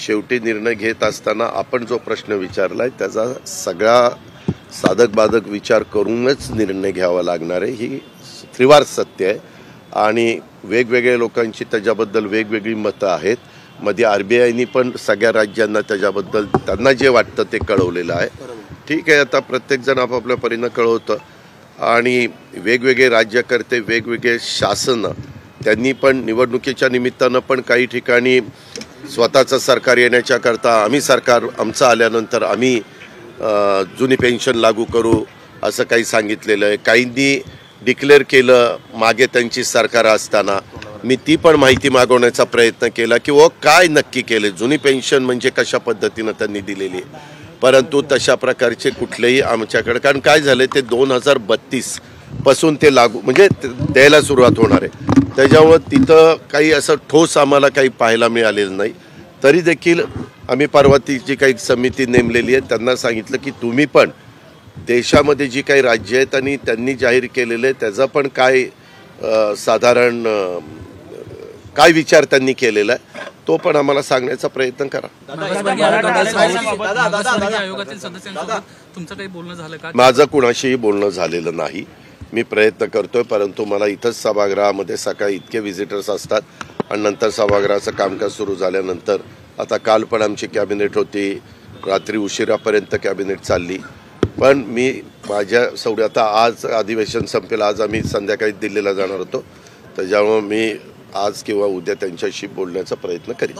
शेवटी निर्णय घेत असताना आपण जो प्रश्न विचारलाय त्याचा सगळा साधक बाधक विचार करूनच निर्णय घ्यावा लागणार आहे, ही त्रिवार सत्य आहे आणि वेगवेगळ्या लोकांची त्याच्याबद्दल वेगवेगळी मतं आहेत. मध्ये RBIनी पण सगळ्या राज्यांना त्याच्याबद्दल त्यांना जे वाटतं ते कळवलेलं आहे. ठीक आहे, आता प्रत्येकजण आपापल्या परीनं कळवतं आणि वेगवेगळे राज्यकर्ते वेगवेगळे शासन त्यांनी पण निवडणुकीच्या निमित्तानं पण काही ठिकाणी स्वतःचं सरकार येण्याच्या करता आम्ही सरकार आमचं आल्यानंतर आम्ही जुनी पेन्शन लागू करू असं काही सांगितलेलं आहे. काहींनी डिक्लेअर केलं मागे त्यांची सरकार असताना. मी ती पण माहिती मागवण्याचा प्रयत्न केला की काय नक्की केले, जुनी पेन्शन म्हणजे कशा पद्धतीनं त्यांनी दिलेली आहे. परंतु तशा प्रकारचे कुठलेही आमच्याकडे, कारण काय झालं ते 2032 पासून ते लागू म्हणजे द्यायला सुरुवात होणार आहे. त्याच्यामुळं तिथं काही असं ठोस आम्हाला काही पाहायला मिळालेलं नाही. तरी देखील आम्ही परवा जी काही समिती नेमलेली आहे त्यांना सांगितलं की तुम्ही पण देशामध्ये जी काही राज्य आहेत आणि त्यांनी जाहीर केलेले त्याचा पण काय साधारण काय विचार त्यांनी केलेला आहे तो पण आम्हाला सांगण्याचा प्रयत्न करा. माझं कुणाशीही बोलणं झालेलं नाही. मी प्रयत्न करतोय, परंतु मला इथंच सभागृहामध्ये सकाळी इतके व्हिजिटर्स असतात आणि नंतर सभागृहाचं कामकाज सुरू झाल्यानंतर आता काल पण आमची कॅबिनेट होती, रात्री उशिरापर्यंत कॅबिनेट चालली. पण मी माझ्या आता आज अधिवेशन संपेल, आज आम्ही संध्याकाळी दिल्लीला जाणार होतो, त्याच्यामुळे मी आज किंवा उद्या त्यांच्याशी बोलण्याचा प्रयत्न करीन.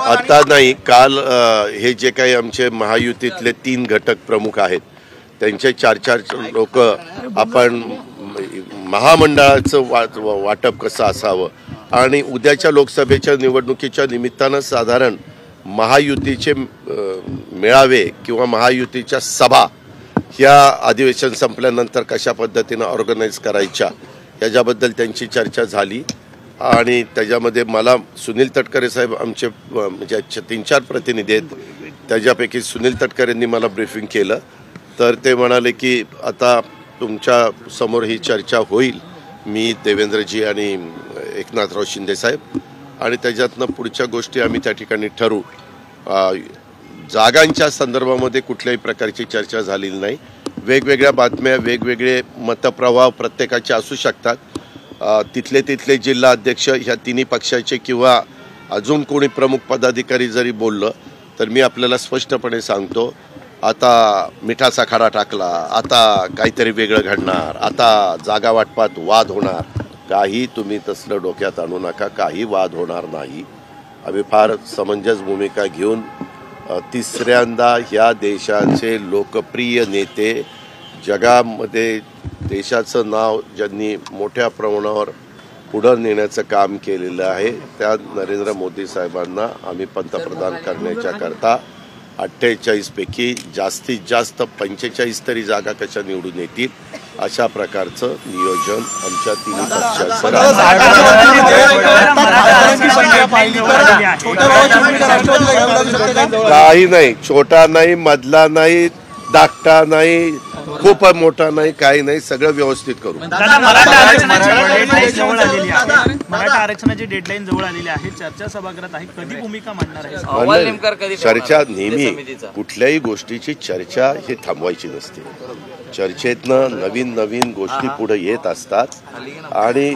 आता नाही, काल हे जे काही आमचे महायुतीतले 3 घटक प्रमुख आहेत त्यांचे 4 लोक आपण महामंडळाचं वाटप कसं असावं आणि उद्याच्या लोकसभेच्या निवडणुकीच्या निमित्तानं साधारण महायुतीचे मेळावे किंवा महायुतीच्या सभा ह्या अधिवेशन संपल्यानंतर कशा पद्धतीनं ऑर्गनाईज करायच्या याच्याबद्दल त्यांची चर्चा झाली. आणि त्याच्यामध्ये मला सुनील तटकरे साहेब आमचे म्हणजे 3-4 प्रतिनिधी आहेत, त्याच्यापैकी सुनील तटकरेंनी मला ब्रीफिंग केलं. तर ते म्हणाले की आता तुमच्या समोर ही चर्चा होईल, मी देवेंद्रजी आणि एकनाथराव शिंदे साहेब, आणि त्याच्यातनं पुढच्या गोष्टी आम्ही त्या ठिकाणी ठरवू. जागांच्या संदर्भामध्ये कुठल्याही प्रकारची चर्चा झालेली नाही. वेगवेगळ्या बातम्या वेगवेगळे मतप्रवाह प्रत्येकाचे असू शकतात. तिथले जिल्हा अध्यक्ष ह्या तिन्ही पक्षाचे किंवा अजून कोणी प्रमुख पदाधिकारी जरी बोललं तर मी आपल्याला स्पष्टपणे सांगतो, आता मिठाचा खडा टाकला, आता काहीतरी वेगळं घडणार, आता जागा वाटपात वाद होणार. काही तुम्ही तसलं डोक्यात आणू नका, काही वाद होणार नाही. आम्ही फार समंजस भूमिका घेऊन तिसऱ्यांदा ह्या देशाचे लोकप्रिय नेते, जगामध्ये देशाचं नाव ज्यांनी मोठ्या प्रमाणावर पुढं नेण्याचं काम केलेलं आहे त्या नरेंद्र मोदी साहेबांना आम्ही पंतप्रधान करण्याच्या करता 48 पैकी जास्तीत जास्त 45 तरी जागा कशा निवडून येतील अशा प्रकारचं नियोजन आमच्या तिन्ही पक्षाचं. काही नाही, छोटा नाही, मधला नाही, धाकटा नाही, खूप मोठा नाही, काही नाही, सगळं व्यवस्थित करू. मराठा आरक्षणाची डेडलाईन जवळ आलेली आहे, चर्चा सभागृहात आहे, कधी भूमिका मांडणार आहे? चर्चा नेहमी कुठल्याही गोष्टीची चर्चा हे थांबवायची नसते. चर्चेतनं नवीन गोष्टी पुढे येत असतात आणि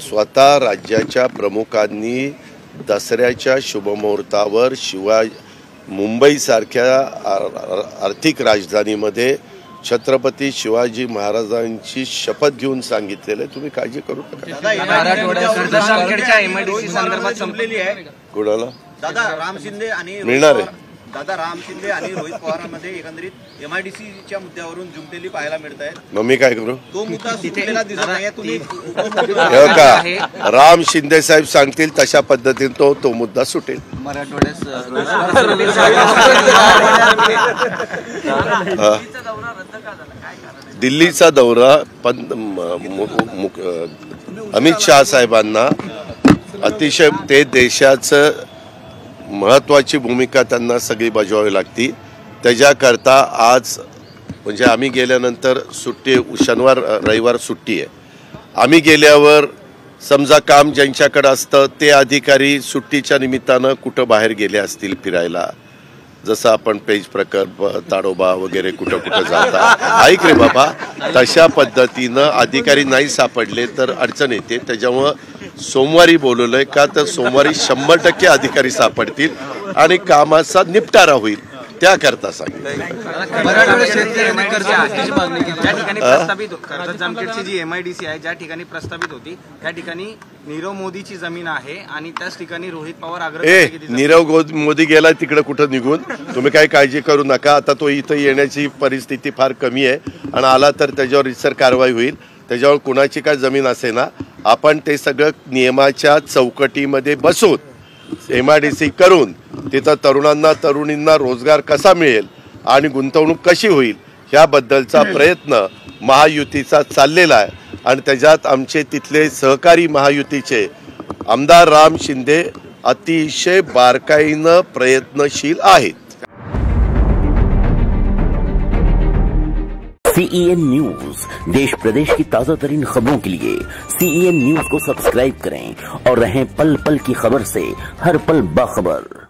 स्वतः राज्याच्या प्रमुखांनी दसऱ्याच्या शुभमुहूर्तावर मुंबईसारख्या आर्थिक राजधानीमध्ये छत्रपती शिवाजी महाराजांची शपथ घेऊन सांगितलेलं आहे, तुम्ही काळजी करू नका. कोणाला मिळणार आहे? दादा, राम शिंदे आणि रोहित पवारांमध्ये एकंदरीत MIDCच्या मुद्द्यावरून जुंपलेली पाहायला मिळत आहे. मग मी काय करू? तो मुद्दा सुटलेला दिसत नाही. तुम्ही का राम शिंदे साहेब सांगतील तशा पद्धतीने तो मुद्दा सुटेल. दिल्लीचा दौरा अमित शहा साहेबांना अतिशय ते देशाचं महत्त्वाची भूमिका त्यांना सगळी बजावावी लागती. त्याच्याकरता आज म्हणजे आम्ही गेल्यानंतर सुट्टी, शनिवार रविवार सुट्टी आहे. आम्ही गेल्यावर समजा काम ज्यांच्याकडे असतं ते अधिकारी सुट्टीच्या निमित्तानं कुठं बाहेर गेले असतील फिरायला, जसं आपण पेज प्रकल्प ताडोबा वगैरे कुठं कुठं जाता, ऐक रे बाबा, तशा पद्धतीनं अधिकारी नाही सापडले तर अडचण येते. त्याच्यामुळं सोमवारी बोलवलंय का तर सोमवारी 100% अधिकारी सापडतील आणि कामाचा निपटारा होईल, त्याकरता सांगितलं. जामखेडची जी MIDC आहे ज्या ठिकाणी प्रस्तावित होती त्या ठिकाणी नीरव मोदीची जमीन आहे आणि त्याच ठिकाणी रोहित पवार नीरव मोदी गेला तिकडे कुठं निघून, तुम्ही काही काळजी करू नका. आता तो इथं येण्याची परिस्थिती फार कमी आहे आणि आला तर त्याच्यावर रितसर कारवाई होईल. त्याच्यावर कुणाची काय जमीन असे ना, आपण ते सगळं नियमाच्या चौकटीमध्ये बसून MIDC करून तिथं तरुणींना रोजगार कसा मिळेल आणि गुंतवणूक कशी होईल ह्याबद्दलचा प्रयत्न महायुतीचा चाललेला आहे. आणि त्याच्यात आमचे तिथले सहकारी महायुतीचे आमदार राम शिंदे अतिशय बारकाईनं प्रयत्नशील आहेत. CEN न्यूज, देश प्रदेश की ताजा तरीन खबरों के लिए CEN न्यूज को सब्सक्राइब करें और रहें पल पल की खबर से हर पल बाखबर.